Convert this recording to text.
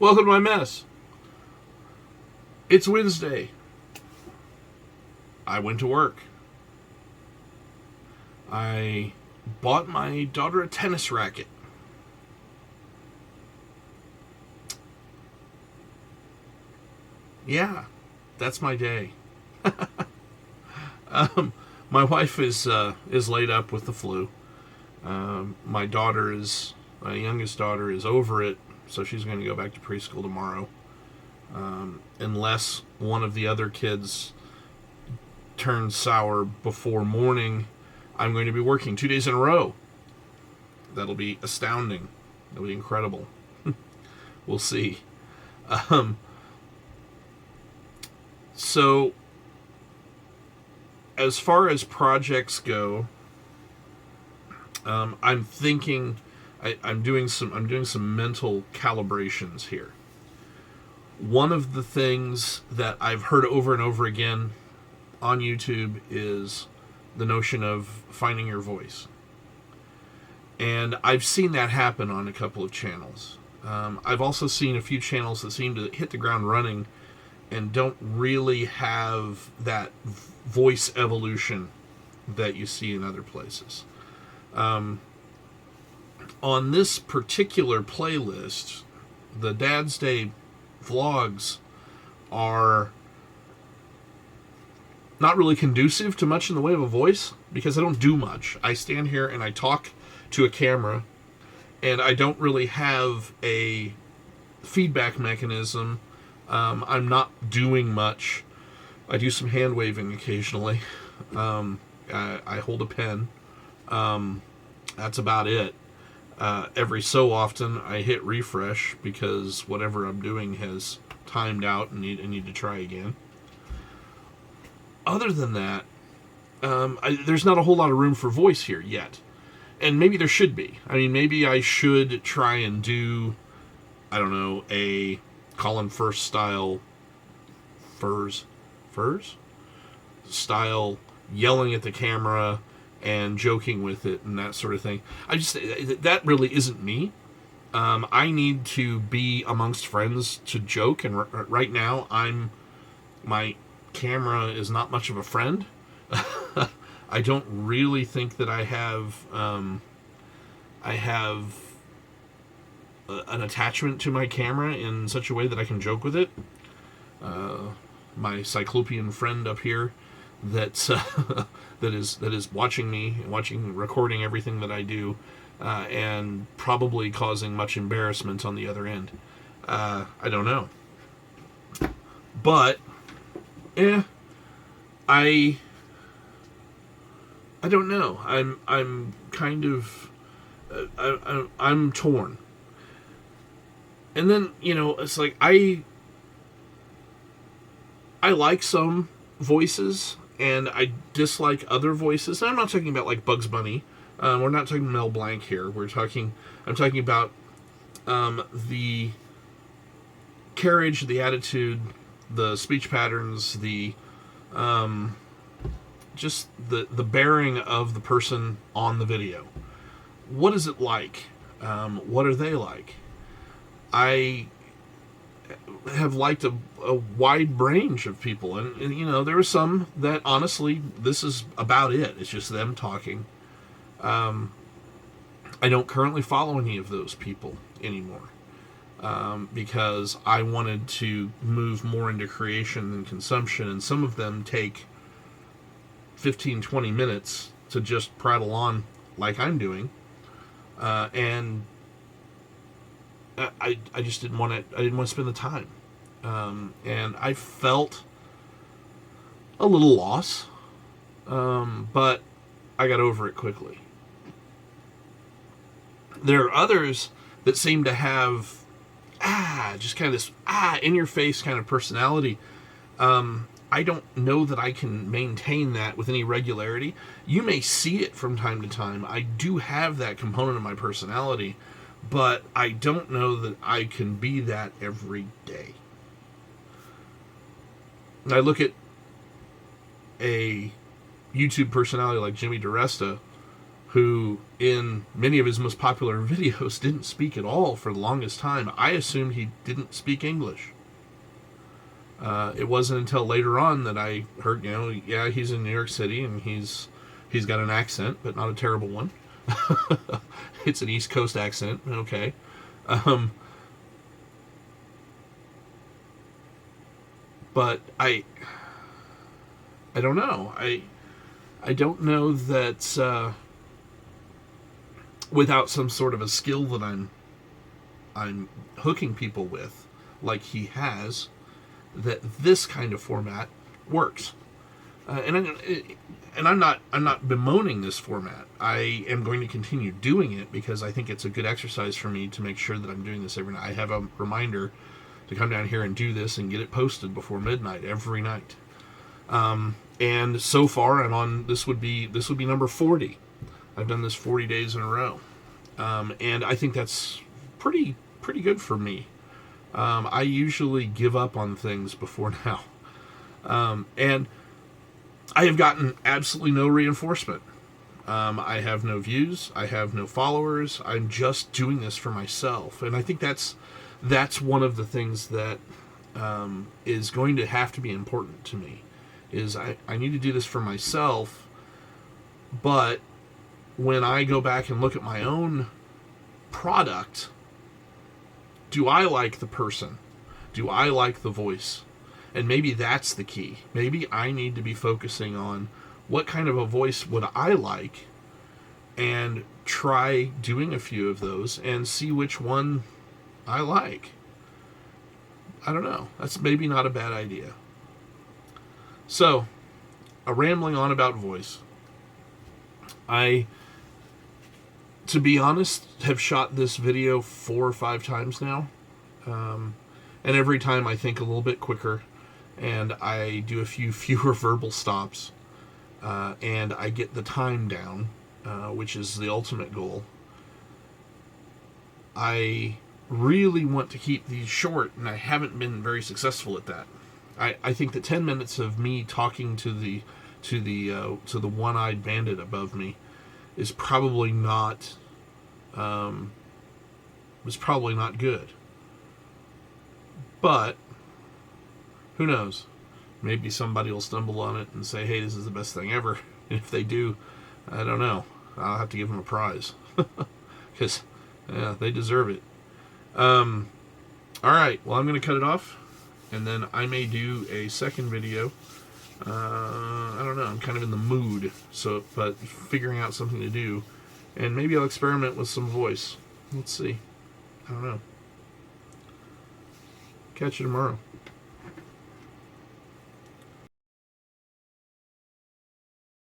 Welcome to my mess. It's Wednesday. I went to work. I bought my daughter a tennis racket. Yeah, that's my day. My wife is laid up with the flu. My youngest daughter is over it, so she's going to go back to preschool tomorrow. Unless one of the other kids turns sour before morning, I'm going to be working 2 days in a row. That'll be astounding. That'll be incredible. We'll see. So, as far as projects go, I'm thinking I'm doing some mental calibrations here. One of the things that I've heard over and over again on YouTube is the notion of finding your voice. And I've seen that happen on a couple of channels. I've also seen a few channels that seem to hit the ground running and don't really have that voice evolution that you see in other places. On this particular playlist, the Dad's Day vlogs are not really conducive to much in the way of a voice because I don't do much. I stand here and I talk to a camera, and I don't really have a feedback mechanism. I'm not doing much. I do some hand waving occasionally. I hold a pen. That's about it. Every so often I hit refresh because whatever I'm doing has timed out and need to try again. Other than that, there's not a whole lot of room for voice here yet. And maybe there should be. I mean, maybe I should try and do, I don't know, a Colin Firth style style yelling at the camera and joking with it and that sort of thing. That really isn't me. I need to be amongst friends to joke, and right now my camera is not much of a friend. I don't really think that I have an attachment to my camera in such a way that I can joke with it. My cyclopean friend up here that is recording everything that I do, and probably causing much embarrassment on the other end. I don't know, but I don't know. I'm kind of I'm torn. And then, it's like I like some voices and I dislike other voices. And I'm not talking about like Bugs Bunny. We're not talking Mel Blanc here. I'm talking about the carriage, the attitude, the speech patterns, the just the bearing of the person on the video. What is it like? What are they like? I have liked a wide range of people, and there are some that honestly this is about it. It's just them talking. I don't currently follow any of those people anymore, because I wanted to move more into creation than consumption, and some of them take 15-20 minutes to just prattle on like I'm doing, and I just didn't want to spend the time, and I felt a little loss, but I got over it quickly. There are others that seem to have just kind of this in your face kind of personality. I don't know that I can maintain that with any regularity. You may see it from time to time. I do have that component of my personality, but I don't know that I can be that every day. And I look at a YouTube personality like Jimmy DiResta, who in many of his most popular videos didn't speak at all for the longest time. I assumed he didn't speak English. It wasn't until later on that I heard, yeah, he's in New York City and he's got an accent, but not a terrible one. It's an East Coast accent, okay. But I don't know. I don't know that without some sort of a skill that I'm hooking people with, like he has, that this kind of format works. And I'm not bemoaning this format. I am going to continue doing it because I think it's a good exercise for me to make sure that I'm doing this every night. I have a reminder to come down here and do this and get it posted before midnight every night. And so far, this would be number 40. I've done this 40 days in a row, and I think that's pretty good for me. I usually give up on things before now, and I have gotten absolutely no reinforcement. I have no views. I have no followers. I'm just doing this for myself, and I think that's one of the things that is going to have to be important to me. Is I need to do this for myself, but when I go back and look at my own product, do I like the person? Do I like the voice? And maybe that's the key. Maybe I need to be focusing on what kind of a voice would I like and try doing a few of those and see which one I like. I don't know. That's maybe not a bad idea. So, a rambling on about voice. I, to be honest, have shot this video 4 or 5 times now. And every time I think a little bit quicker, and I do a fewer verbal stops, and I get the time down, which is the ultimate goal. I really want to keep these short, and I haven't been very successful at that. I think that 10 minutes of me talking to the one-eyed bandit above me is probably not good. But who knows? Maybe somebody will stumble on it and say, "Hey, this is the best thing ever." And if they do, I don't know. I'll have to give them a prize because they deserve it. All right. Well, I'm going to cut it off. And then I may do a second video. I don't know. I'm kind of in the mood. But figuring out something to do. And maybe I'll experiment with some voice. Let's see. I don't know. Catch you tomorrow.